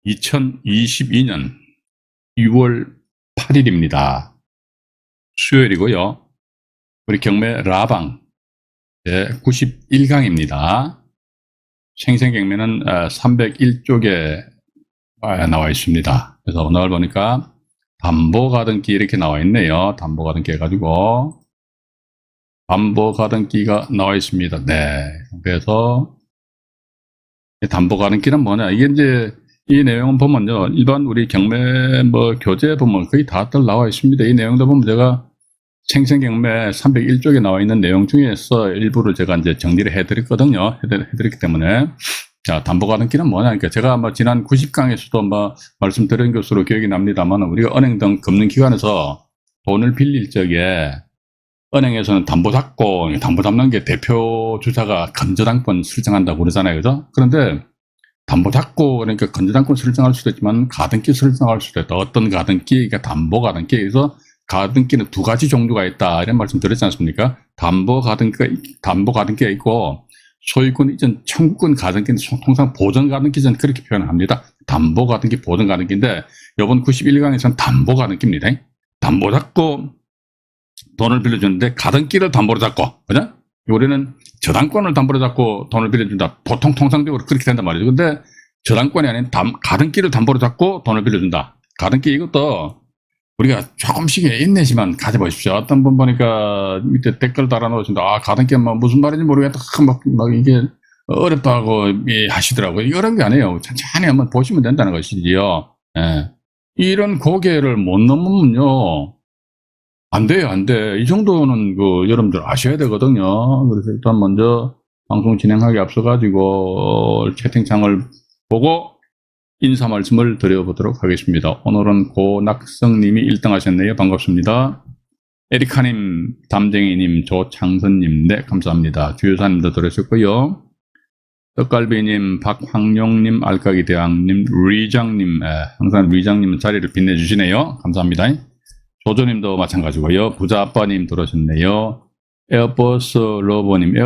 2022년 6월 8일입니다. 수요일이고요. 우리 경매 라방 91강입니다. 생생경매는 301쪽에 나와 있습니다. 그래서 오늘 보니까 담보가등기 이렇게 나와 있네요. 담보가등기 해가지고 담보가등기가 나와 있습니다. 네. 그래서 담보가등기는 뭐냐? 이게 이제 이 내용은 보면요, 일반 우리 경매 교재 보면 거의 다들 나와 있습니다. 이 내용도 보면 제가 생생경매 301쪽에 나와 있는 내용 중에서 일부를 제가 이제 정리를 해드렸거든요. 해드렸기 때문에. 자, 담보가등기는 뭐냐? 그러니까 제가 지난 90강에서도 말씀드린 것으로 기억이 납니다만, 우리가 은행 등 금융기관에서 돈을 빌릴 적에 은행에서는 담보 잡고, 담보 잡는 게 대표 주사가 건저당권 설정한다고 그러잖아요. 그죠? 그런데 담보 잡고, 그러니까 건저당권 설정할 수도 있지만 가등기 설정할 수도 있다. 어떤 가등기가 담보가등기. 그래서 가등기는 두 가지 종류가 있다. 이런 말씀 드렸지 않습니까? 담보가등기가 있고, 소유권 이전 청구권 가등기는 통상 보전가등기 전 그렇게 표현합니다. 담보가등기, 보전가등기인데, 이번 91강에서는 담보가등기입니다. 담보 잡고 돈을 빌려주는데, 가등기를 담보로 잡고, 그죠? 우리는 저당권을 담보로 잡고 돈을 빌려준다. 보통 통상적으로 그렇게 된단 말이죠. 근데 저당권이 아닌 가등기를 담보로 잡고 돈을 빌려준다. 가등기 이것도 우리가 조금씩 인내심만 가져보십시오. 어떤 분 보니까 밑에 댓글 달아놓으신다. 아, 가등기 무슨 말인지 모르겠다. 막 이게 어렵다고 하시더라고요. 이게 어려운 게 아니에요. 천천히 한번 보시면 된다는 것이지요. 예. 이런 고개를 못 넘으면요. 안 돼요, 안 돼. 이 정도는 여러분들 아셔야 되거든요. 그래서 일단 먼저 방송 진행하기 앞서가지고 채팅창을 보고 인사 말씀을 드려보도록 하겠습니다. 오늘은 고낙성님이 1등 하셨네요. 반갑습니다. 에리카님, 담쟁이님, 조창선님, 네, 감사합니다. 주여사님도 들으셨고요. 떡갈비님, 박황용님, 알까기대왕님, 리장님, 항상 리장님은 자리를 빛내주시네요. 감사합니다. 조조님도 마찬가지고요. 부자아빠님 들어오셨네요. 에어버스 러버님이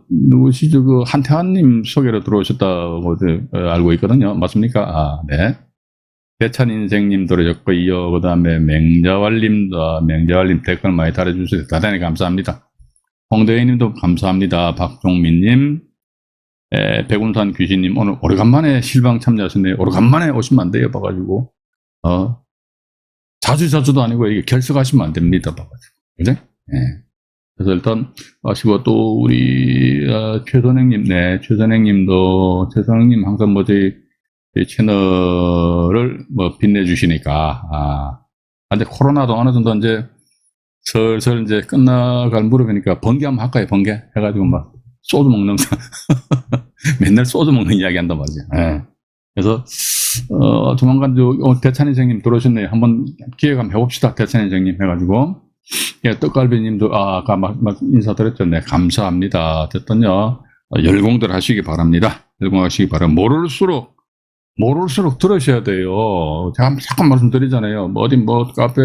누구시죠? 한태환님 소개로 들어오셨다고 알고 있거든요. 맞습니까? 아, 네. 대찬인생님 들어오셨고요. 그 다음에 맹자왈님 댓글 많이 달아주셔서 대단히 감사합니다. 홍대희님도 감사합니다. 박종민님, 백운산 귀신님, 오늘 오래간만에 실방 참여하셨네요. 오래간만에 오시면 안 돼요. 봐가지고. 자주도 아니고 이게 결석하시면 안 됩니다. 봐가지고. 그죠? 예. 그래서 일단 마시고 또 우리 최선행님, 네, 최선행님 항상 저희 채널을 빛내주시니까 근데 코로나도 어느 정도 이제 슬슬 이제 끝나갈 무렵이니까 번개 한번 할까요? 번개 해가지고 소주 먹는 맨날 소주 먹는 이야기 한단 말이죠. 예. 그래서 조만간 대찬인생님 들어오셨네요. 한번 기획 한번 해봅시다. 대찬인생님 해가지고. 예, 떡갈비님도 아까 인사드렸죠. 네, 감사합니다. 됐던요. 열공들 하시기 바랍니다. 열공하시기 바랍니다. 모를수록 들으셔야 돼요. 제가 잠깐 말씀드리잖아요. 어디 카페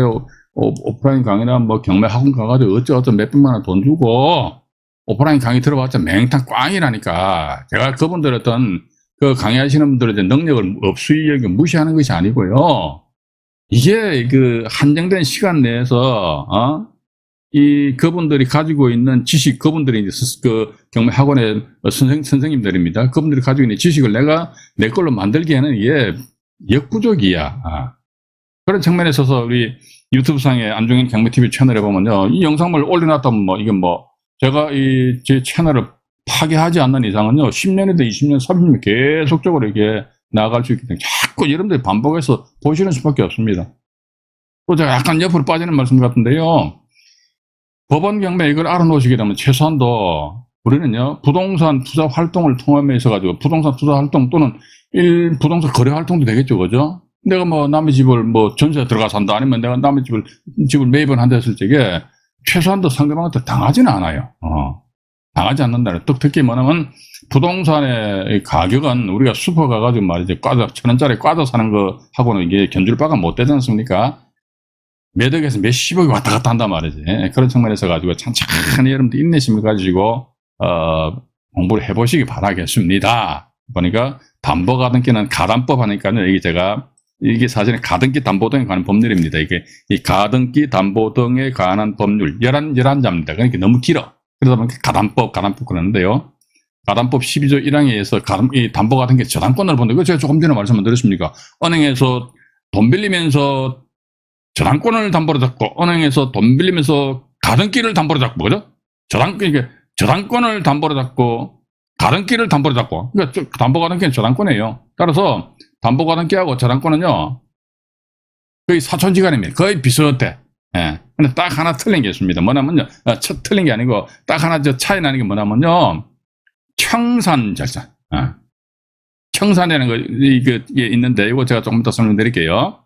오프라인 강의나 경매 학원 가가지고 어쩌 몇백만 원 돈 주고 오프라인 강의 들어봤자 맹탕 꽝이라니까. 제가 그분들 어떤 강의하시는 분들의 능력을 업수의력을 무시하는 것이 아니고요. 이게 한정된 시간 내에서, 그분들이 가지고 있는 지식, 그분들이 경매 학원의 선생님들입니다. 그분들이 가지고 있는 지식을 내가 내 걸로 만들기에는 이게 역부족이야. 그런 측면에 있어서 우리 유튜브상에 안중인 경매TV 채널에 보면요. 이 영상을 올려놨다면 제가 제 채널을 파괴하지 않는 이상은요, 10년에도 20년, 30년 계속적으로 이렇게 나아갈 수 있기 때문에 자꾸 여러분들이 반복해서 보시는 수밖에 없습니다. 또 제가 약간 옆으로 빠지는 말씀 같은데요. 법원 경매 이걸 알아놓으시게 되면 최소한도 우리는요, 부동산 투자 활동을 통함에 있어가지고 부동산 투자 활동 또는 부동산 거래 활동도 되겠죠. 그죠? 내가 남의 집을 전세에 들어가 산다 아니면 내가 남의 집을 매입을 한다 했을 적에 최소한도 상대방한테 당하지는 않아요. 당하지 않는다는 뜻. 특히 뭐냐면 부동산의 가격은 우리가 슈퍼 가가지고 말이죠. 1,000원짜리 과자 사는 거 하고는 이게 견줄 바가 못 되지 않습니까? 몇 억에서 몇십억이 왔다 갔다 한단 말이지. 그런 측면에서 가지고 천천히 여러분들 인내심을 가지고 공부를 해보시기 바라겠습니다. 보니까 담보가등기는 가담법 하니까요. 이게 사실은 가등기 담보 등에 관한 법률입니다. 이게 이 가등기 담보 등에 관한 법률 11자입니다. 그러니까 너무 길어. 그러다 보니까 가담법 그러는데요. 가담법 12조 1항에 의해서 이 담보가등기 저당권을 본다. 이거 제가 조금 전에 말씀을 드렸습니까? 은행에서 돈 빌리면서 저당권을 담보로 잡고, 은행에서 돈 빌리면서 가등기를 담보로 잡고, 그죠? 저당권을 담보로 잡고, 가등기를 담보로 잡고. 그러니까 담보가등기는 저당권이에요. 따라서 담보가등기하고 저당권은요, 거의 사촌지간입니다. 거의 비슷해. 예. 근데 딱 하나 틀린 게 있습니다. 뭐냐면요, 틀린 게 아니고, 딱 하나 차이 나는 게 뭐냐면요, 청산 절차. 청산이라는 거, 이게 있는데, 이거 제가 조금 더 설명드릴게요.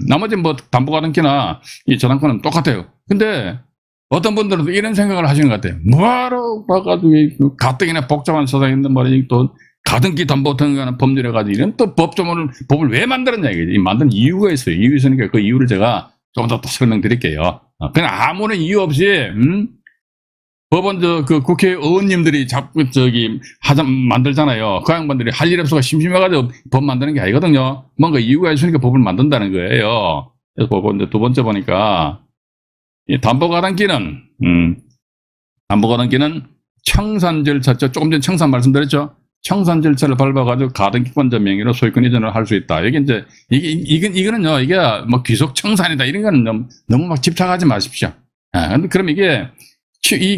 나머지 뭐 담보가등기나 이 저당권은 똑같아요. 근데 어떤 분들은 이런 생각을 하시는 것 같아요. 뭐하러 봐가지고 가뜩이나 복잡한 세상인데 말이지 또 가등기 담보 등하는 법률에 가지고 이런 또 법을 왜 만들었냐 이게 만든 이유가 있어요. 이유 있으니까 그 이유를 제가 조금 더 설명드릴게요. 그냥 아무런 이유 없이 법원 그 국회의원님들이 자꾸 만들잖아요. 그 양반들이 할 일 없어서 심심해가지고 법 만드는 게 아니거든요. 뭔가 이유가 있으니까 법을 만든다는 거예요. 그래서 이제 두 번째 보니까 이 담보가등기는 청산 절차, 조금 전에 청산 말씀드렸죠. 청산 절차를 밟아가지고 가등기권자 명의로 소유권 이전을 할 수 있다. 이거는요, 이게 뭐 귀속 청산이다 이런 거는 너무 막 집착하지 마십시오. 그럼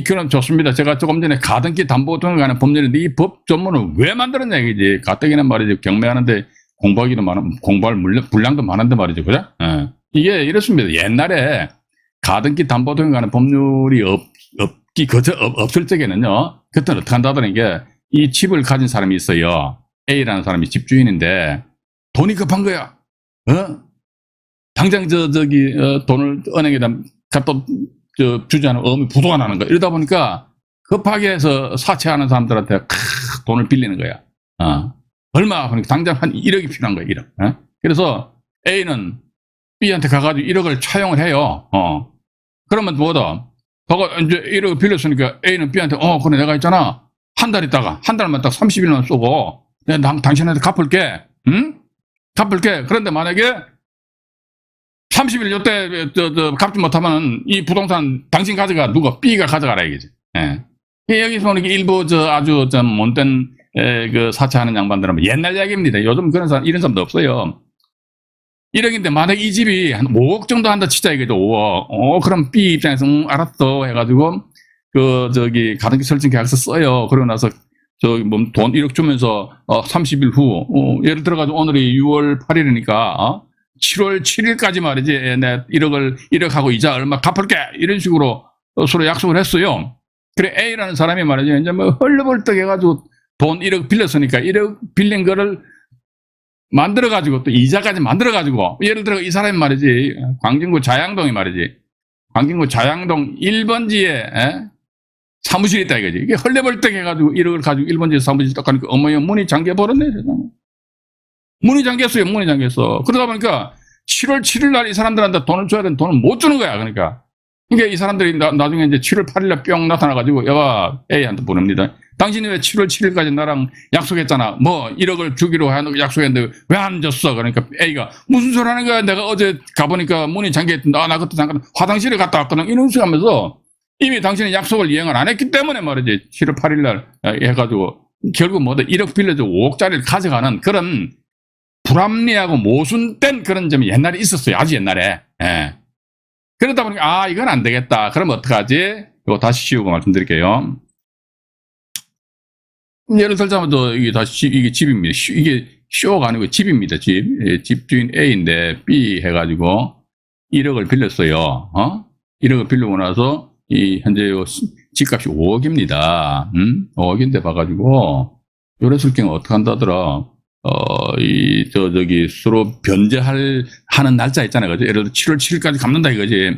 그럼 좋습니다. 제가 조금 전에 가등기 담보 등에 관한 법률인데 이 법 전문을 왜 만들었냐 이거지. 가뜩이나 말이죠. 경매하는데 공부할 분량도 많은데 말이죠. 그죠? 이게 이렇습니다. 옛날에 가등기 담보 등에 관한 법률이 없을 적에는요. 그때는 어떻게 한다더니 이 집을 가진 사람이 있어요. A라는 사람이 집주인인데 돈이 급한 거야. 당장 돈을 은행에다 갖다 주지 않으면 어음이 부도가 나는 거야. 이러다 보니까 급하게 해서 사채하는 사람들한테 돈을 빌리는 거야. 얼마? 그러니까 당장 한 1억이 필요한 거야. 1억. 그래서 A는 B한테 가가지고 1억을 차용을 해요. 그러면 뭐다? 이제 1억을 빌렸으니까 A는 B한테 그래 내가 있잖아. 한 달 있다가 한 달만 딱 30일만 쏘고 내가 당신한테 갚을게. 갚을게. 그런데 만약에 30일 요때 갚지 못하면 이 부동산 당신 가져가 누가 B가 가져가라 이거지. 여기서 보는 게 일부 아주 못된 그 사채하는 양반들은 옛날 이야기입니다. 요즘 이런 사람도 없어요. 1억인데 만약 이 집이 한 5억 정도 한다 치자 이거죠. 5억. 그럼 B 입장에서 알았어 해가지고 가등기 설정 계약서 써요. 그러고 나서 돈 1억 주면서 30일 후 예를 들어가지고 오늘이 6월 8일이니까 7월 7일까지 말이지 내 1억하고 이자 얼마 갚을게 이런 식으로 서로 약속을 했어요. 그래 A라는 사람이 말이죠. 이제 뭐 헐레벌떡 해가지고 돈 1억 빌렸으니까 1억 빌린 거를 만들어가지고 또 이자까지 만들어가지고 예를 들어 이 사람이 말이지 광진구 자양동이 말이지 광진구 자양동 1번지에 사무실이 있다 이거지. 이게 헐레벌떡 해가지고 1억을 가지고 1번지에 사무실 딱 가니까 어머야 문이 잠겨버렸네. 문이 잠겼어요. 문이 잠겼어. 그러다 보니까 7월 7일 날 이 사람들한테 돈을 줘야 되는 돈을 못 주는 거야. 그러니까 이 사람들이 나중에 이제 7월 8일 날 뿅 나타나가지고 여가 A한테 보냅니다. 당신이 왜 7월 7일까지 나랑 약속했잖아. 뭐 1억을 주기로 약속했는데 왜 안 줬어? 그러니까 A가 무슨 소리 하는 거야? 내가 어제 가보니까 문이 잠겨있던데 나 그때 잠깐 화장실에 갔다 왔거든. 이런 식으로 하면서 이미 당신이 약속을 이행을 안 했기 때문에 말이지 7월 8일 날 해가지고 결국 뭐다 1억 빌려줘 5억짜리를 가져가는 그런 불합리하고 모순된 그런 점이 옛날에 있었어요. 아주 옛날에. 그러다 보니까 이건 안 되겠다. 그럼 어떡하지? 이거 다시 씌우고 말씀드릴게요. 예를 들자면 이게 집입니다. 이게 쇼가 아니고 집입니다. 집주인 A인데 B 해가지고 1억을 빌렸어요. 1억을 빌리고 나서 현재 집값이 5억입니다. 5억인데 봐가지고 요랬을 경우 어떻게 한다더라? 서로 하는 날짜 있잖아요. 그죠? 예를 들어 7월 7일까지 갚는다 이거지.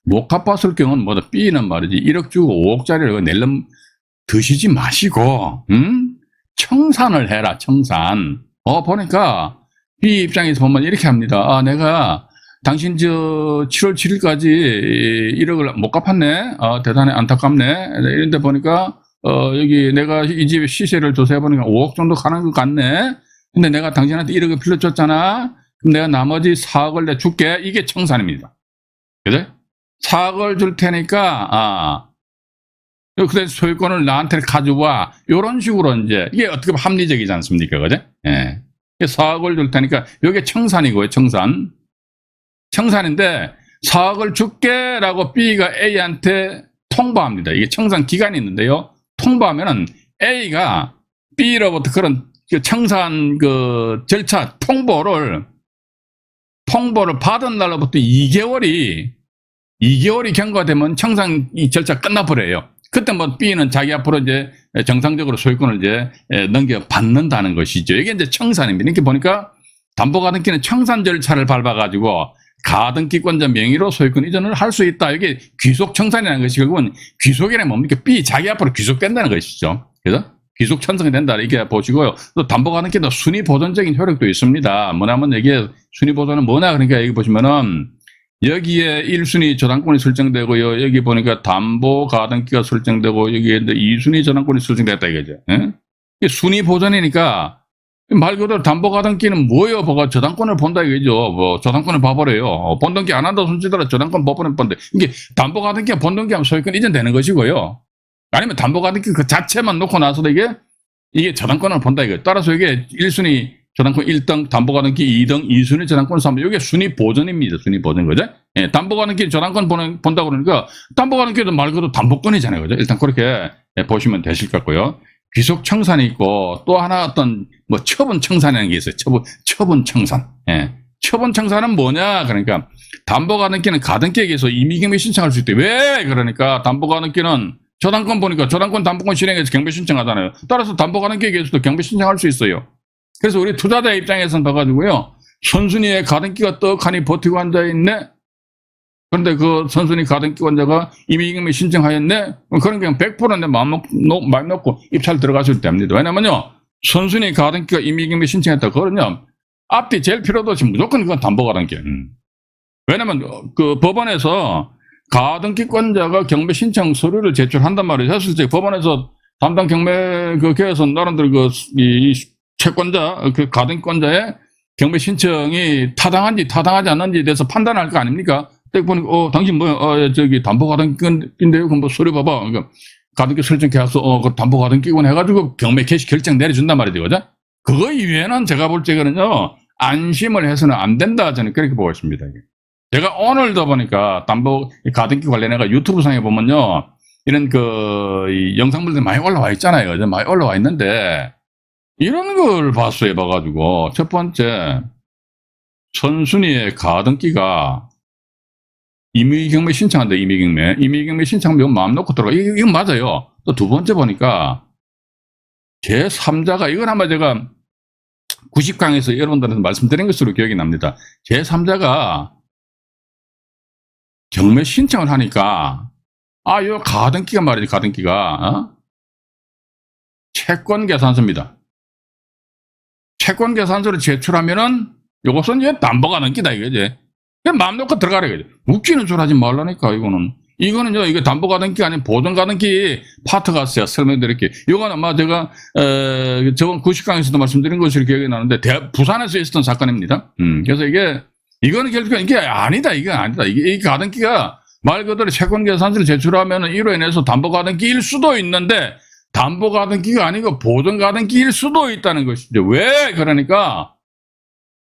못 갚았을 경우는 뭐다. B는 말이지. 1억 주고 5억짜리를 낼름 드시지 마시고, 청산을 해라, 청산. 보니까 B 입장에서 보면 이렇게 합니다. 내가 당신 7월 7일까지 1억을 못 갚았네. 대단히 안타깝네. 이런데 보니까 여기 내가 이 집의 시세를 조사해보니까 5억 정도 가는 것 같네. 근데 내가 당신한테 1억을 빌려줬잖아. 그럼 내가 나머지 4억을 내 줄게. 이게 청산입니다. 그죠? 4억을 줄 테니까, 그래 소유권을 나한테 가져와. 이런 식으로 이제, 이게 어떻게 보면 합리적이지 않습니까? 그죠? 예. 4억을 줄 테니까, 이게 청산이고요, 청산. 청산인데, 4억을 줄게라고 B가 A한테 통보합니다. 이게 청산 기간이 있는데요. 통보하면은 A가 B로부터 그런 청산 절차 통보를 받은 날로부터 2개월이 경과되면 청산 이 절차 끝나버려요. 그때 뭐 B는 자기 앞으로 이제 정상적으로 소유권을 이제 넘겨받는다는 것이죠. 이게 이제 청산입니다. 이렇게 보니까 담보가등기는 청산 절차를 밟아가지고 가등기권자 명의로 소유권 이전을 할 수 있다. 이게 귀속 청산이라는 것이 결국은 귀속이란 뭡니까? B 자기 앞으로 귀속된다는 것이죠. 그래서 귀속 천성이 된다. 이렇게 보시고요. 또 담보가등기도 순위 보존적인 효력도 있습니다. 뭐냐면 이게 순위 보존은 뭐냐? 그러니까 여기 보시면은 여기에 1순위 저당권이 설정되고요. 여기 보니까 담보가등기가 설정되고 여기에 2순위 저당권이 설정됐다 이거죠. 예? 이게 순위 보존이니까 말 그대로 담보가등기는 뭐예요? 저당권을 본다 이거죠. 뭐 저당권을 봐버려요. 본등기 안 한다 손치더라 저당권 법원에 본다. 이게 담보가등기가 본등기하면 소유권 이전되는 것이고요. 아니면 담보가등기 그 자체만 놓고 나서도 이게 저당권을 본다 이거예요. 따라서 이게 1순위 저당권 1등, 담보가등기 2등, 2순위 저당권 3등. 이게 순위 보전입니다. 순위 보전 거죠. 예, 담보가등기 저당권 본다 그러니까 담보가등기도 말 그대로 담보권이잖아요. 그죠? 일단 그렇게 보시면 되실 것 같고요. 귀속 청산이 있고 또 하나 어떤 뭐 처분 청산이라는 게 있어요. 처분 청산. 예. 처분 청산은 뭐냐? 그러니까 담보가등기는 가등기에 의해서 임의경매 신청할 수 있대. 왜? 그러니까 담보가등기는 저당권 보니까 저당권 담보권 실행해서 경매 신청하잖아요. 따라서 담보가등기에 의해서도 경매 신청할 수 있어요. 그래서 우리 투자자 입장에서는 봐가지고요. 선순위에 가등기가 떡하니 버티고 앉아있네. 그런데 그 선순위 가등기권자가 임의경매 신청하였네? 그런 그냥 100% 내 마음 놓고 입찰 들어가셔도 됩니다. 왜냐면요. 선순위 가등기가 임의경매 신청했다. 그러면 앞뒤 제일 필요도 없이 무조건 그건 담보가등기. 왜냐면 그 법원에서 가등기권자가 경매 신청 서류를 제출한단 말이에요. 했을 때 법원에서 담당 경매 계에서 나름대로 이 채권자, 가등기권자의 경매 신청이 타당한지 타당하지 않는지에 대해서 판단할 거 아닙니까? 딱 보니까, 당신 뭐야, 저기 담보가등기인데요? 그럼 뭐 서류 봐봐. 그러니까 가등기 설정 계약서, 그 담보가등기권 해가지고 경매 개시 결정 내려준단 말이죠. 그죠? 그거 이외에는 제가 볼 적에는요, 안심을 해서는 안 된다. 저는 그렇게 보고 있습니다. 제가 오늘도 보니까 가등기 관련해가 유튜브 상에 보면요, 이런 이 영상물들이 많이 올라와 있잖아요. 그죠? 많이 올라와 있는데, 이런 걸 봤어요. 봐가지고. 첫 번째, 선순위의 가등기가 임의경매 신청한다. 임의경매 신청하면 마음 놓고 들어가. 이건 맞아요. 또 두 번째 보니까 제3자가 이건 아마 제가 90강에서 여러분들한테 말씀드린 것으로 기억이 납니다. 제3자가 경매 신청을 하니까 요 가등기가 말이지. 가등기가 채권계산서입니다. 채권계산서를 제출하면은 요것은 이제 담보가등기다 이거지. 그냥 마음 놓고 들어가라 이거지. 웃기는 줄 하지 말라니까 이거는요 이게 담보가등기가 아닌 보존가등기 파트가 있어요. 설명드릴게요. 이건 아마 제가 저번 90강에서도 말씀드린 것으로 기억이 나는데 부산에서 있었던 사건입니다. 그래서 이거는 결국 이게 아니다. 이게 아니다. 이 가등기가 말 그대로 채권계산서를 제출하면은 이로 인해서 담보가등기일 수도 있는데 담보가등기가 아니고 보존가등기일 수도 있다는 것이죠. 왜? 그러니까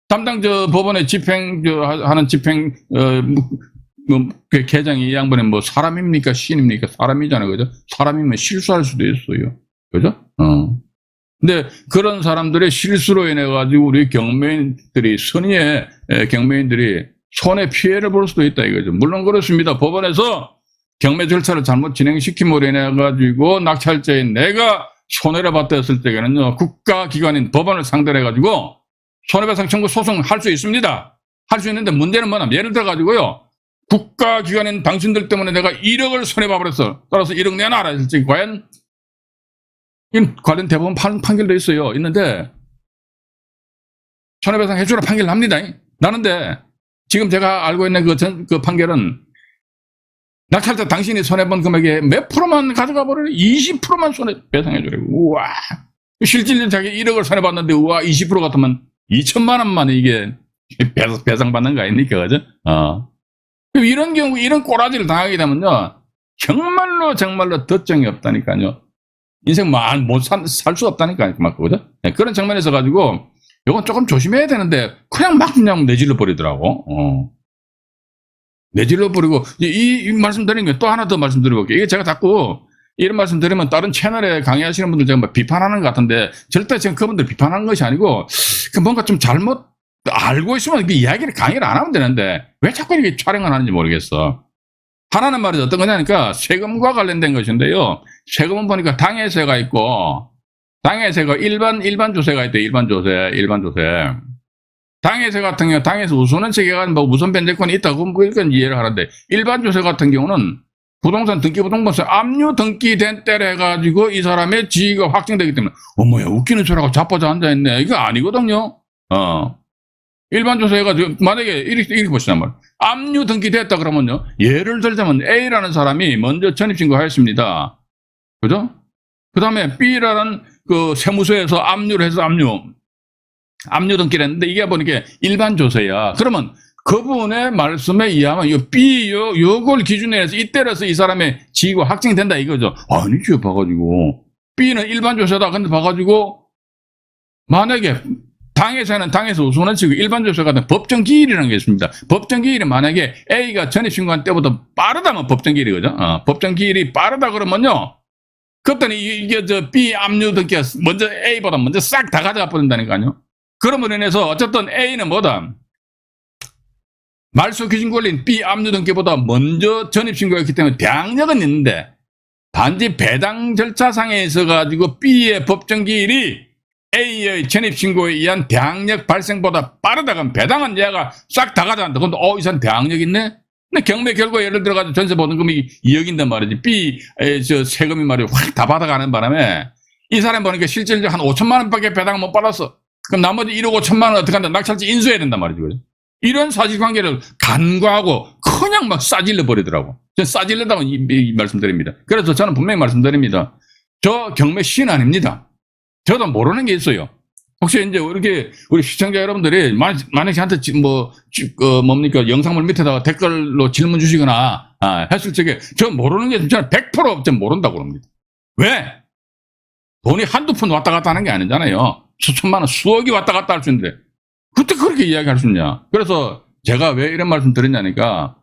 담당 법원에 하는 집행 계장이 이 양반이 뭐 사람입니까 신입니까? 사람이잖아요. 그죠? 사람이면 실수할 수도 있어요. 그죠? 근데 그런 사람들의 실수로 인해 가지고 우리 경매인들이 선의의 경매인들이 손해 피해를 볼 수도 있다 이거죠. 물론 그렇습니다. 법원에서 경매 절차를 잘못 진행시킴으로 인해 가지고 낙찰자인 내가 손해를 봤다 했을 때에는요. 국가기관인 법원을 상대로 해 가지고 손해배상 청구 소송할 수 있습니다. 할 수 있는데 문제는 뭐냐면 예를 들어 가지고요. 국가기관인 당신들 때문에 내가 1억을 손해봐버렸어. 따라서 1억 내놔라 했을 때 과연 관련 대법원 판결도 있어요. 있는데 손해배상 해주라 판결 납니다. 나는데 지금 제가 알고 있는 그 판결은 낙찰자 당신이 손해본 금액의 몇 프로만 가져가 버려? 20%만 손해 배상해주라고. 우와. 실질적으로 자기 1억을 손해봤는데, 우와, 20% 같으면 2천만 원만 이게 배상받는 거 아닙니까? 그죠? 이런 경우, 이런 꼬라지를 당하게 되면요. 정말로 덧정이 없다니까요. 인생 살 수 없다니까요. 그죠? 네, 그런 측면에서 가지고, 이건 조금 조심해야 되는데, 그냥 내질러 버리더라고. 내질러 버리고, 이 말씀 드리는 게 또 하나 더 말씀드려볼게요. 이게 제가 자꾸 이런 말씀 드리면 다른 채널에 강의하시는 분들 제가 비판하는 것 같은데, 절대 지금 그분들 비판하는 것이 아니고, 뭔가 좀 잘못 알고 있으면 이야기를 강의를 안 하면 되는데, 왜 자꾸 이렇게 촬영을 하는지 모르겠어. 하나는 말이죠. 어떤 거냐니까, 세금과 관련된 것인데요. 세금은 보니까 당해세가 있고, 당해세가 일반 조세가 있대, 일반 조세. 당해세 같은 경우, 당해서 우선은 체계가 우선 변제권이 있다고, 그건 이해를 하는데, 일반 조세 같은 경우는 부동산 등기 부동산세 압류 등기된 때를 해가지고 이 사람의 지위가 확정되기 때문에, 어머야, 웃기는 소리하고 자빠져 앉아있네. 이거 아니거든요. 일반 조세 해가지고, 만약에 이렇게 보시단 말이에요. 압류 등기됐다 그러면요. 예를 들자면 A라는 사람이 먼저 전입신고하였습니다. 그죠? 그 다음에 B라는 그 세무서에서 압류를 해서 압류 등기를 했는데 이게 보니까 일반 조세야. 그러면 그분의 말씀에 의하면 이 B, 요걸 기준으로 해서 이때라서 이 사람의 지위가 확정된다 이거죠. 아니죠. 봐가지고. B는 일반 조세다. 근데 봐가지고 만약에 당해서는 당해서 우선은 지금 일반 조세 같은 법정 기일이라는 게 있습니다. 법정 기일이 만약에 A가 전입신고한 때보다 빠르다면 법정 기일이거든. 법정 기일이 빠르다 그러면요. 그때는 이게 B 압류 등기가 먼저 A보다 먼저 싹 다 가져가 버린다니까요. 그러므로 인해서 어쨌든 A는 뭐다? 말소 기준 권리인 B 압류 등기보다 먼저 전입신고했기 때문에 대항력은 있는데 단지 배당 절차상에 있어가지고 B의 법정 기일이 A의 전입신고에 의한 대항력 발생보다 빠르다 그러면 배당은 얘가 싹 다 가져간다. 근데 이 사람 대항력 있네? 근데 경매 결과 예를 들어가지고 전세 보증금이 2억인단 말이지. B의 세금이 말이야 확 다 받아가는 바람에 이 사람 보니까 실질적으로 한 5천만 원밖에 배당을 못 받았어. 그럼 나머지 1억 5천만 원 어떻게 한다? 낙찰자 인수해야 된단 말이지. 그죠? 이런 사실관계를 간과하고 그냥 막 싸질러 버리더라고. 저는 싸질러다고 이 말씀드립니다. 그래서 저는 분명히 말씀드립니다. 저 경매 시인 아닙니다. 저도 모르는 게 있어요. 혹시 이제 이렇게 우리 시청자 여러분들이 만약 저한테 뭡니까 영상물 밑에다가 댓글로 질문 주시거나 했을 적에 저 모르는 게 저는 100% 모른다고 그럽니다. 왜? 돈이 한두 푼 왔다 갔다 하는 게 아니잖아요. 수천만 원, 수억이 왔다 갔다 할 수 있는데 그때 그렇게 이야기할 수 있냐. 그래서 제가 왜 이런 말씀 드렸냐니까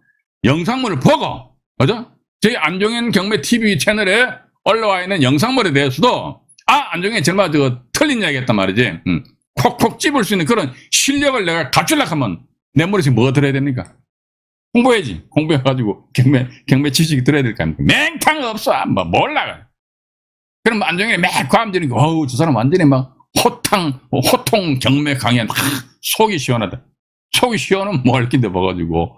영상물을 보고 그죠? 저희 안종현 경매 TV 채널에 올라와 있는 영상물에 대해서도 안종현이 정말 틀린 이야기 했단 말이지. 콕콕 집을 수 있는 그런 실력을 내가 갖추려고 하면 내 머릿속에 뭐가 들어야 됩니까? 공부해야지. 공부해가지고 경매 지식이 들어야 될 거 아닙니까? 맹탕 없어. 몰라. 그럼 안종현이 막 과음지니까 저 사람 완전히 막 호통 경매 강연 속이 시원하다. 속이 시원하면 뭐 할 낀데 봐가지고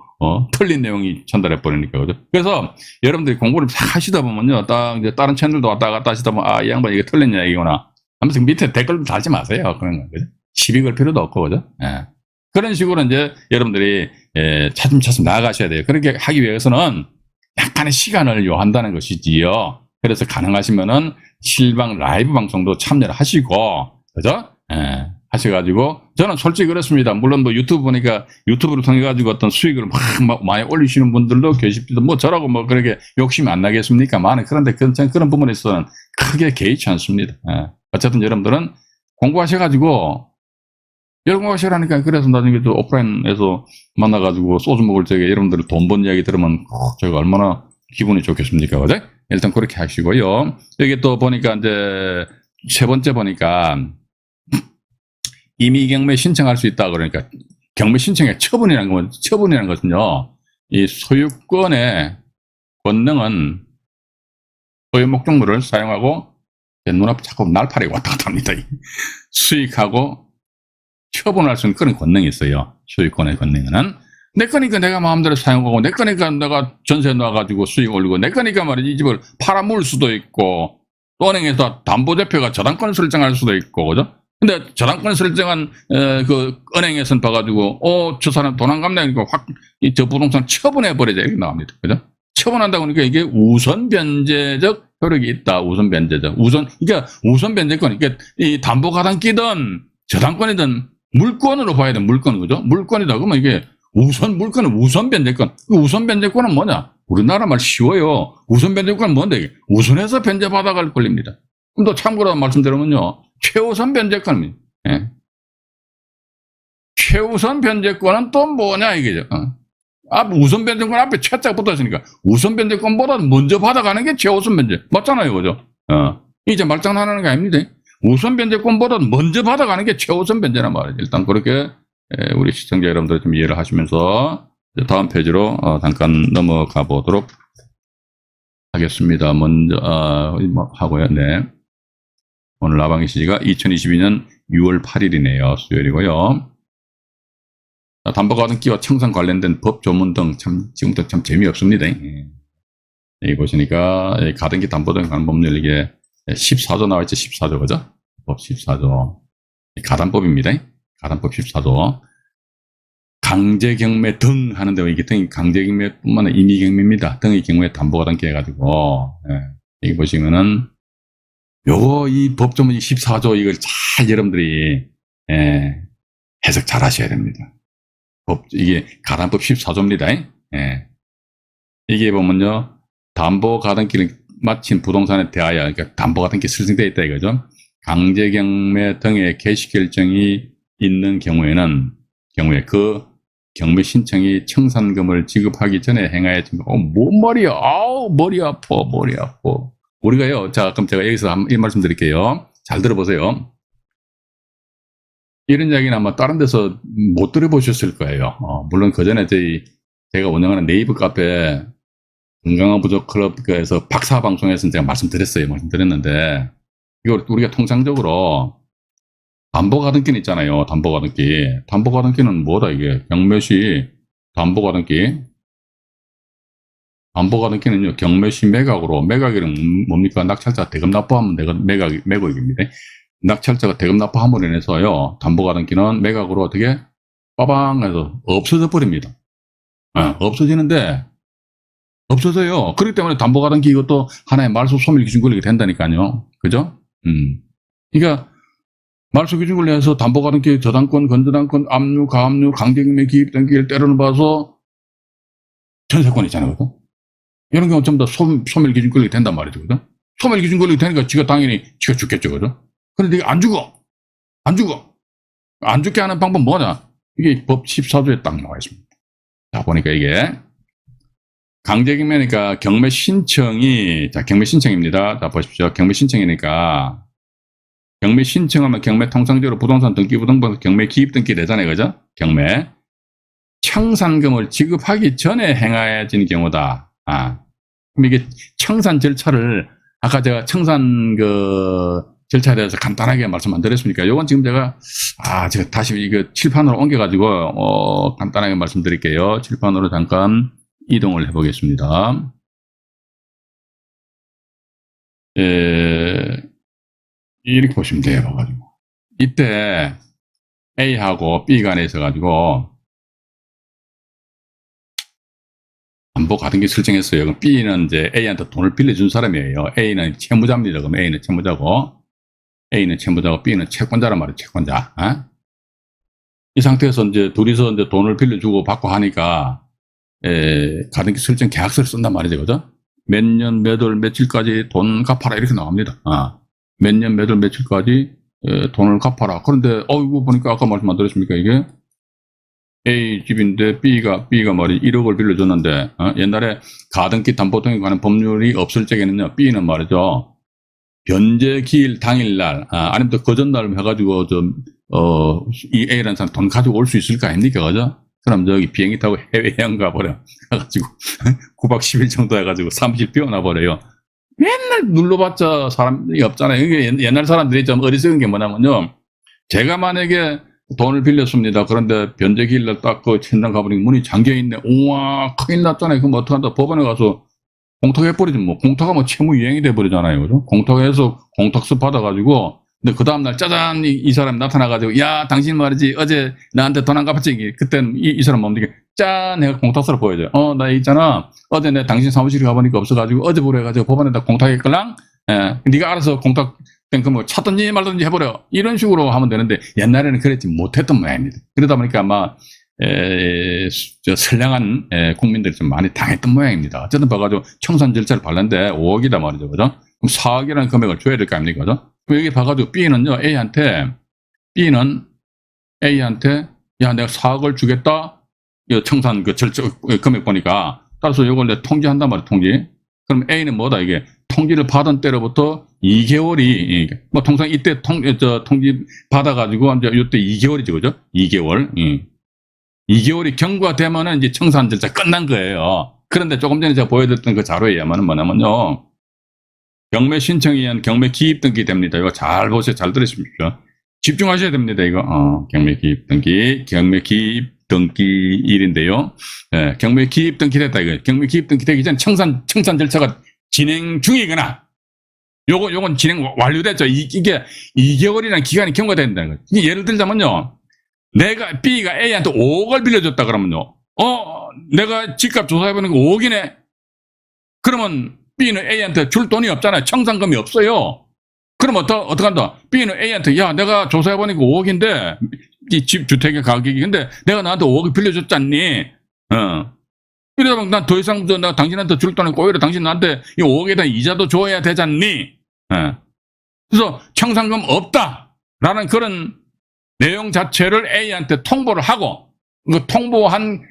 틀린 내용이 전달해 버리니까 그죠. 그래서 여러분들이 공부를 싹 하시다 보면요, 딱 이제 다른 채널도 왔다 갔다 하시다 보면 이 양반 이게 틀린 이야기구나. 아무튼 밑에 댓글도 달지 마세요. 그런 거 그죠. 시비 걸 필요도 없고 그죠. 예. 그런 식으로 이제 여러분들이 차츰차츰 나아가셔야 돼요. 그렇게 하기 위해서는 약간의 시간을 요한다는 것이지요. 그래서 가능하시면은 실방 라이브 방송도 참여를 하시고 그죠? 예. 하셔가지고 저는 솔직히 그렇습니다. 물론 뭐 유튜브 보니까 유튜브를 통해 가지고 어떤 수익을 막 많이 올리시는 분들도 계십니다. 뭐 저라고 뭐 그렇게 욕심이 안 나겠습니까만 그런데 그런 부분에서는 크게 개의치 않습니다. 예. 어쨌든 여러분들은 공부하셔가지고 공부하시라니까. 그래서 나중에 또 오프라인에서 만나가지고 소주 먹을 적에 여러분들 돈 번 이야기 들으면 저희가 얼마나 기분이 좋겠습니까? 그죠? 일단 그렇게 하시고요. 여기 또 보니까 이제 세 번째 보니까 임의 경매 신청할 수 있다 그러니까 경매 신청의 처분이라는 것은요, 이 소유권의 권능은 소유 목적물을 사용하고 눈앞에 자꾸 날파리가 왔다 갔다 합니다. 수익하고 처분할 수 있는 그런 권능이 있어요. 소유권의 권능은. 내 거니까 내가 마음대로 사용하고, 내 거니까 내가 전세 놔가지고 수익 올리고, 내 거니까 말이지 이 집을 팔아물 수도 있고, 또 은행에서 담보대표가 저당권을 설정할 수도 있고, 그죠? 근데 저당권을 설정한 그 은행에서는 봐가지고 저 사람 돈 안 갚냐니까 확 저 부동산 처분해 버리자 이렇게 나옵니다. 그죠? 처분한다고 그러니까 이게 우선 변제적 효력이 있다. 우선 변제적. 그러니까 우선 변제권. 그러니까 이 담보 가당키든 저당권이든 물권으로 봐야 돼. 물권, 그죠? 물권이다. 그러면 이게 물권은 우선 변제권. 그 우선 변제권은 뭐냐? 우리나라 말 쉬워요. 우선 변제권은 뭔데? 이게? 우선해서 변제받아갈 권리입니다. 그럼 또 참고로 말씀드리면요. 최우선 변제권입니다. 예. 최우선 변제권은 또 뭐냐, 이게죠. 우선 변제권 앞에 최자가 붙어 있으니까 우선 변제권보다 먼저 받아가는 게 최우선 변제. 맞잖아요, 그죠? 이제 말장난하는 게 아닙니다. 우선 변제권보다 먼저 받아가는 게 최우선 변제란 말이죠. 일단 그렇게 우리 시청자 여러분들 좀 이해를 하시면서 다음 페이지로 잠깐 넘어가 보도록 하겠습니다. 먼저 하고요. 네. 오늘 라방의 시기가 2022년 6월 8일이네요. 수요일이고요. 담보가등기와 청산 관련된 법 조문 등 지금부터 참 재미없습니다. 여기 보시니까 가등기 담보 등 관련 법률 이게 14조 나와있죠. 14조, 그죠? 법 14조. 가담법입니다. 가담법 14조. 강제경매 등 하는데 이게 등이 강제경매뿐만 아니라 임의경매입니다. 등의 경우에 담보가등기 해가지고 여기 보시면은 요거 이 법조문 14조 이걸 잘 여러분들이 해석 잘 하셔야 됩니다. 이게 가담법 14조입니다. 이게 보면요. 담보가등기를 마친 부동산에 대하여, 그러니까 담보가등기 설정되어 있다 이거죠. 강제경매 등의 개시결정이 있는 경우에 그 경매 신청이 청산금을 지급하기 전에 행하여진 뭔 말이야? 아우, 머리 아파. 우리가요. 자, 그럼 제가 여기서 이 말씀 드릴게요. 잘 들어보세요. 이런 이야기는 아마 다른 데서 못 들어보셨을 거예요. 물론 그 전에 제가 운영하는 네이버 카페 건강한 부족 클럽에서 박사 방송에서 제가 말씀드렸는데, 이거 우리가 통상적으로 담보가등기는 있잖아요. 담보가등기는 뭐다 이게? 경매시 담보가등기는요, 경매시 매각이는 뭡니까? 낙찰자 대금 납부하면 매각입니다. 낙찰자가 대금 납부함으로 인해서요, 담보가등기는 매각으로 어떻게 빠방 해서 없어져 버립니다. 없어져요. 그렇기 때문에 담보가등기 이것도 하나의 말소 소멸 기준 권리가 된다니까요. 그죠? 그러니까 말소 기준 권리에서 담보가등기 저당권, 건저당권, 압류, 가압류, 강제경매 기입 등기를 때려는 봐서 전세권이잖아요. 그죠? 이런 경우 전부 다 소멸 기준 권리가 된단 말이죠. 그죠? 소멸 기준 권리가 되니까 지가 죽겠죠. 그죠? 그런데 이게 안 죽어. 안 죽게 하는 방법 뭐냐? 이게 법 14조에 딱 나와 있습니다. 자, 보니까 이게 강제경매니까 경매 신청입니다. 자, 보십시오. 경매 신청이니까 경매 신청하면 경매 통상적으로 부동산 등기부 등본에서 경매 기입 등기 되잖아요. 그죠? 경매 청산금을 지급하기 전에 행해진 경우다. 그럼 이게 청산 절차를 아까 제가 청산 절차에 대해서 간단하게 말씀 안 드렸습니까? 요건 지금 제가 다시 이거 칠판으로 옮겨가지고 간단하게 말씀드릴게요. 칠판으로 잠깐 이동을 해보겠습니다. 이렇게 보시면 돼요. 봐가지고 이때 A하고 B 간에 있어가지고 담보가등기 설정했어요. 그럼 B는 이제 A한테 돈을 빌려준 사람이에요. A는 채무자입니다. 그럼 A는 채무자고 B는 채권자란 말이에요. 채권자. 이 상태에서 이제 둘이서 이제 돈을 빌려주고 받고 하니까 가등기 설정 계약서를 쓴단 말이죠. 그죠? 몇 년, 몇 월, 며칠까지 돈 갚아라. 이렇게 나옵니다. 몇 년, 몇 월, 며칠까지 돈을 갚아라. 그런데, 이거 보니까 아까 말씀 안 드렸습니까? 이게 A 집인데 B가 말이 1억을 빌려줬는데, 옛날에 가등기 담보 등에 관한 법률이 없을 적에는요, B는 말이죠. 변제 기일 당일날, 아니면 또 그 전날 해가지고, 이 A라는 사람 돈 가지고 올 수 있을 거 아닙니까? 그죠? 그럼 저기 비행기 타고 해외여행 가버려. 해가지고 9박 10일 정도 해가지고 사무실 비워놔버려요. 맨날 눌러봤자 사람이 없잖아요. 이게 옛날 사람들이 좀 어리석은 게 뭐냐면요. 제가 만약에 돈을 빌렸습니다. 그런데 변제기일날 딱 그 현장 가보니 문이 잠겨있네. 우와, 큰일 났잖아요. 그럼 어떡한다. 법원에 가서 공탁해버리지 뭐. 공탁하면 채무 유행이 돼버리잖아요. 그죠? 공탁해서 공탁서 받아가지고 근데 그 다음날 짜잔 이 사람이 나타나가지고 야 당신 말이지 어제 나한테 돈 안 갚았지. 그때는 이 사람 뭡니까 짠 해가 공탁서를 보여줘요. 나 있잖아 어제 내 당신 사무실에 가보니까 없어가지고 어제 보러 해가지고 법원에다 공탁했걸랑. 네가 알아서 공탁된 거 찾든지 말든지 해버려. 이런 식으로 하면 되는데 옛날에는 그랬지 못했던 모양입니다. 그러다 보니까 아마 선량한 국민들이 좀 많이 당했던 모양입니다. 어쨌든 봐가지고 청산 절차를 밟는데 5억이다 말이죠. 그죠? 그럼 4억이라는 금액을 줘야 될 거 아닙니까? 그죠? 여기 봐가지고 B는요, B는 A한테, 야, 내가 4억을 주겠다. 청산 그 절차, 금액 보니까. 따라서 이걸 내가 통지한단 말이야, 통지. 그럼 A는 뭐다, 이게? 통지를 받은 때로부터 2개월이, 뭐, 통상 이때 통지 받아가지고, 이제 이때 2개월이죠, 그죠? 2개월. 2개월이 경과되면은 이제 청산 절차 끝난 거예요. 그런데 조금 전에 제가 보여드렸던 그 자료에 의하면 뭐냐면요. 경매 신청에 의한 경매 기입 등기 됩니다. 이거 잘 보세요. 잘 들으십시오. 집중하셔야 됩니다. 이거. 경매 기입 등기일인데요. 경매 기입 등기 됐다. 이거. 경매 기입 등기 되기 전 청산 절차가 진행 중이거나 요건 진행 완료됐죠. 이게 2개월이라는 기간이 경과된다는 거예요. 예를 들자면요. B가 A한테 5억을 빌려줬다 그러면요. 내가 집값 조사해보니까 5억이네. 그러면 B는 A한테 줄 돈이 없잖아요. 청산금이 없어요. 그럼 어떡한다? B는 A한테, 야, 내가 조사해보니까 5억인데, 이 집 주택의 가격이, 근데 내가 나한테 5억을 빌려줬잖니? 이러다 보면 난 더 이상 내가 당신한테 줄 돈이 없고, 오히려 당신 나한테 이 5억에 대한 이자도 줘야 되잖니? 그래서 청산금 없다. 라는 그런 내용 자체를 A한테 통보를 하고, 그 통보한,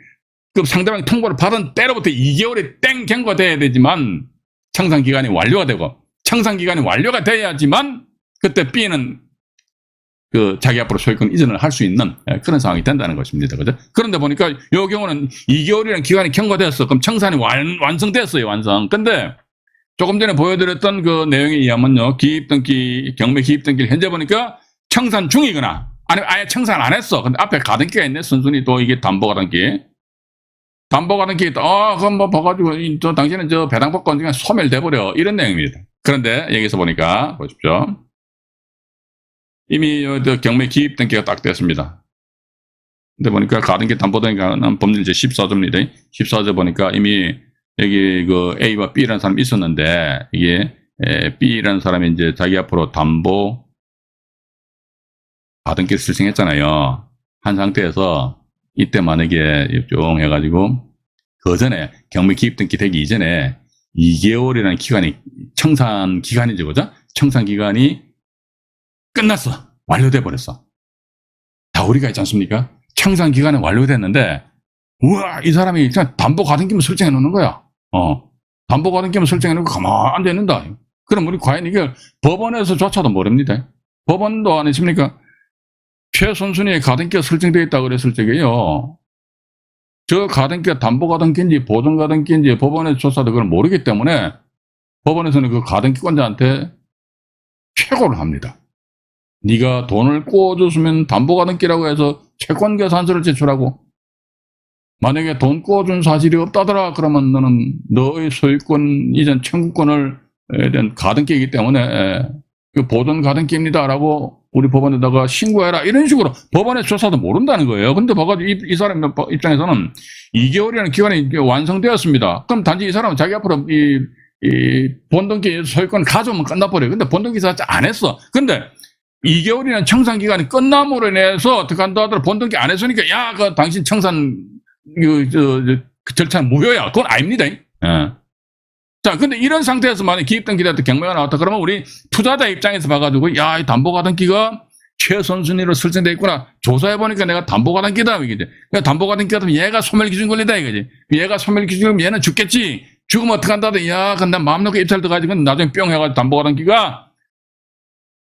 그 상대방이 통보를 받은 때로부터 2개월이 땡 경과돼야 되지만, 청산기간이 완료가 되고, 청산기간이 완료가 돼야지만, 그때 B는 그 자기 앞으로 소유권 이전을 할 수 있는 그런 상황이 된다는 것입니다. 그죠? 그런데 보니까 이 경우는 2개월이라는 기간이 경과되었어. 그럼 청산이 완성됐어요, 완성. 근데 조금 전에 보여드렸던 그 내용에 의하면요, 경매 기입등기를 현재 보니까 청산 중이거나, 아니면 아예 청산 안 했어. 근데 앞에 가등기가 있네, 순순히 또 이게 담보가등기. 담보가등기, 그건 뭐 봐가지고, 당신은 배당받고 그냥 소멸돼버려. 이런 내용입니다. 그런데 여기서 보니까, 보십시오. 이미 경매 기입 등기가 딱 됐습니다. 근데 보니까 가등기 담보등기는 법률제 14조입니다. 14조 보니까 이미 여기 그 A와 B라는 사람이 있었는데, 이게 B라는 사람이 이제 자기 앞으로 담보 가등기를 설정했잖아요. 한 상태에서 이때 만약에 쭉 해가지고 그 전에 경매 기입 등기 되기 이전에 2개월이라는 기간이 청산 기간이죠, 그죠? 청산 기간이 끝났어. 완료돼 버렸어. 다 우리가 있지 않습니까? 청산 기간이 완료됐는데, 우와, 이 사람이 그냥 담보 가등기만 설정해 놓는 거야. 담보 가등기만 설정해 놓고 가만 앉아 있는다. 그럼 우리 과연 이걸 법원에서조차도 모릅니다. 법원도 안 했습니까? 최선순위의 가등기가 설정되어 있다고 그랬을 적에요. 저 가등기가 담보 가등기인지 보존 가등기인지 법원에서 조사도 그걸 모르기 때문에 법원에서는 그 가등기권자한테 최고를 합니다. 네가 돈을 꾸어줬으면 담보 가등기라고 해서 채권 계산서를 제출하고, 만약에 돈 꾸어준 사실이 없다더라 그러면 너는 너의 소유권 이전 청구권을 대한 가등기이기 때문에 그 보존 가등기입니다라고 우리 법원에다가 신고해라, 이런 식으로 법원의 조사도 모른다는 거예요. 근데 봐가지고 이 사람 입장에서는 2개월이라는 기간이 완성되었습니다. 그럼 단지 이 사람은 자기 앞으로 이 본등기 소유권을 가져오면 끝나버려요. 근데 본등기 사자 안 했어. 근데 2개월이라는 청산 기간이 끝남으로 인해서 어떻게 한다 하더라도 본등기 안 했으니까, 야, 그 당신 청산 그 절차는 무효야. 그건 아닙니다. 자, 근데 이런 상태에서 만약 기입등기한테 경매가 나왔다 그러면 우리 투자자 입장에서 봐가지고, 야, 이 담보가등기가 최선순위로 설정되어 있구나. 조사해보니까 내가 담보가등기다, 이거지. 그러니까 담보가등기가 되면 얘가 소멸기준 걸린다, 이거지. 얘가 소멸기준이면 얘는 죽겠지. 죽으면 어떡한다든, 야, 근데 마음 놓고 입찰 들어가지고 나중에 뿅 해가지고 담보가등기가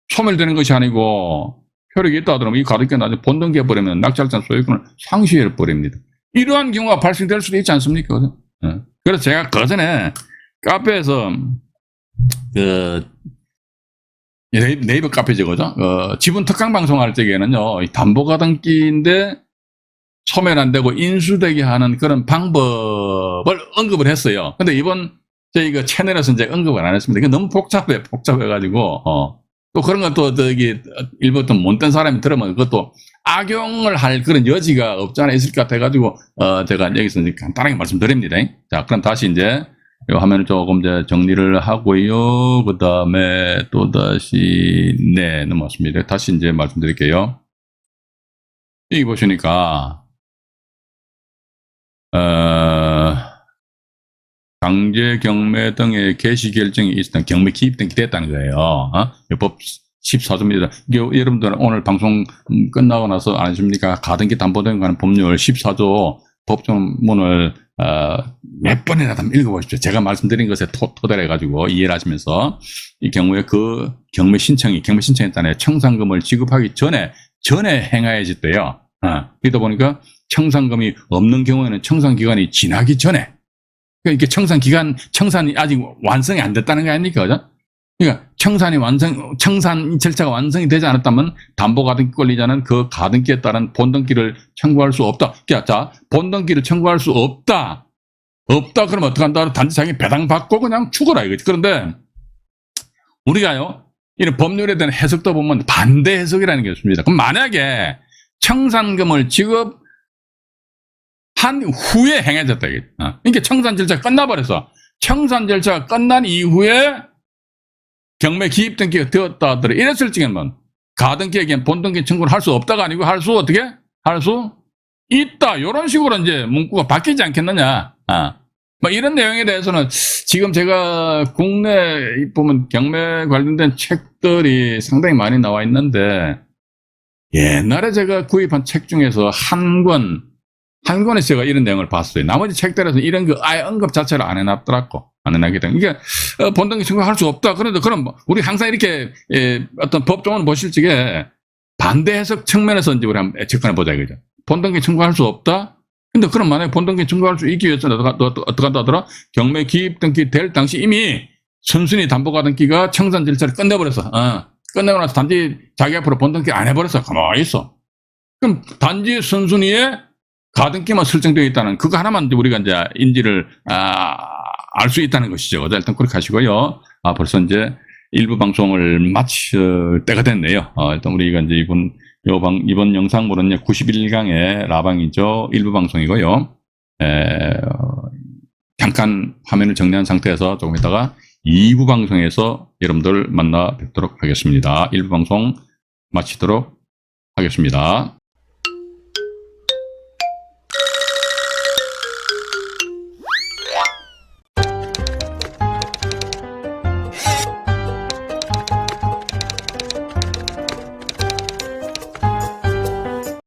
소멸되는 것이 아니고 효력이 있다 하더라도 이 가등기가 나중에 본등기해버리면 낙찰자 소유권을 상실해버립니다. 이러한 경우가 발생될 수도 있지 않습니까? 그래서 제가 그 전에 카페에서 네이버 카페죠, 그죠? 지분 특강 방송할 적에는요, 이 담보가등기인데 소멸 안 되고 인수되게 하는 그런 방법을 언급을 했어요. 근데 이번 저희 그 채널에서 이제 언급을 안 했습니다. 이게 너무 복잡해가지고 또 그런 것도 저기 일부 또 못된 사람이 들으면 그것도 악용을 할 그런 여지가 없지 않아 있을 것 같아가지고 제가 여기서 이제 간단하게 말씀드립니다. 자, 그럼 다시 이제 이 화면을 조금 이제 정리를 하고요. 그 다음에 또 다시 네 넘어왔습니다. 다시 이제 말씀드릴게요. 여기 보시니까 강제 경매 등의 개시 결정이 있었던 경매 기입 등이 됐다는 거예요. 법 14조입니다. 여러분들은 오늘 방송 끝나고 나서 아십니까? 가등기 담보등에 관한 법률 14조 법조문을 몇 번이나 한번 읽어보십시오. 제가 말씀드린 것에 토달해가지고 이해를 하시면서 이 경우에 그 경매 신청했다네 청산금을 지급하기 전에 행하여졌대요. 그러다 보니까 청산금이 없는 경우에는 청산기간이 지나기 전에 그러니까 청산이 아직 완성이 안 됐다는 거 아닙니까? 그죠? 그러니까 청산 절차가 완성이 되지 않았다면 담보가등기 권리자는 그 가등기에 따른 본등기를 청구할 수 없다. 자, 본등기를 청구할 수 없다. 그러면 어떡한다? 단지 자기 배당받고 그냥 죽어라 이거지. 그런데 우리가요, 이런 법률에 대한 해석도 보면 반대 해석이라는 게 있습니다. 그럼 만약에 청산금을 지급한 후에 행해졌다. 그러니까 청산 절차가 끝나버렸어. 청산 절차가 끝난 이후에 경매 기입 등기가 되었다 하더라. 이랬을 적에는 가등기에겐 본등기 청구를 할 수 없다가 아니고 할 수 있다. 이런 식으로 이제 문구가 바뀌지 않겠느냐. 뭐 이런 내용에 대해서는 지금 제가 국내에 보면 경매 관련된 책들이 상당히 많이 나와 있는데 옛날에 제가 구입한 책 중에서 한 권에서 제가 이런 내용을 봤어요. 나머지 책들에서 이런 거 아예 언급 자체를 안 해놨더라고. 안 해놨기 때문에. 이게, 본등기 청구할 수 없다. 그런데 그럼 우리 항상 이렇게, 어떤 법조문을 보실 적에 반대 해석 측면에서 이제 우리 한번 접근해 보자. 이거죠. 본등기 청구할 수 없다? 근데 그럼 만약에 본등기 청구할 수 있기 위해서는 어떡한다 하더라? 경매 기입 등기 될 당시 이미 순순히 담보가등기가 청산 절차를 끝내버렸어. 끝내고 나서 단지 자기 앞으로 본등기 안 해버렸어. 가만히 있어. 그럼 단지 순순히에 가등기만 설정되어 있다는 그거 하나만 우리가 이제 인지를 알 수 있다는 것이죠. 일단 그렇게 하시고요. 벌써 이제 일부 방송을 마칠 때가 됐네요. 일단 우리가 이제 이번 영상물은요 91강의 라방이죠. 일부 방송이고요. 잠깐 화면을 정리한 상태에서 조금 있다가 2부 방송에서 여러분들 만나 뵙도록 하겠습니다. 1부 방송 마치도록 하겠습니다.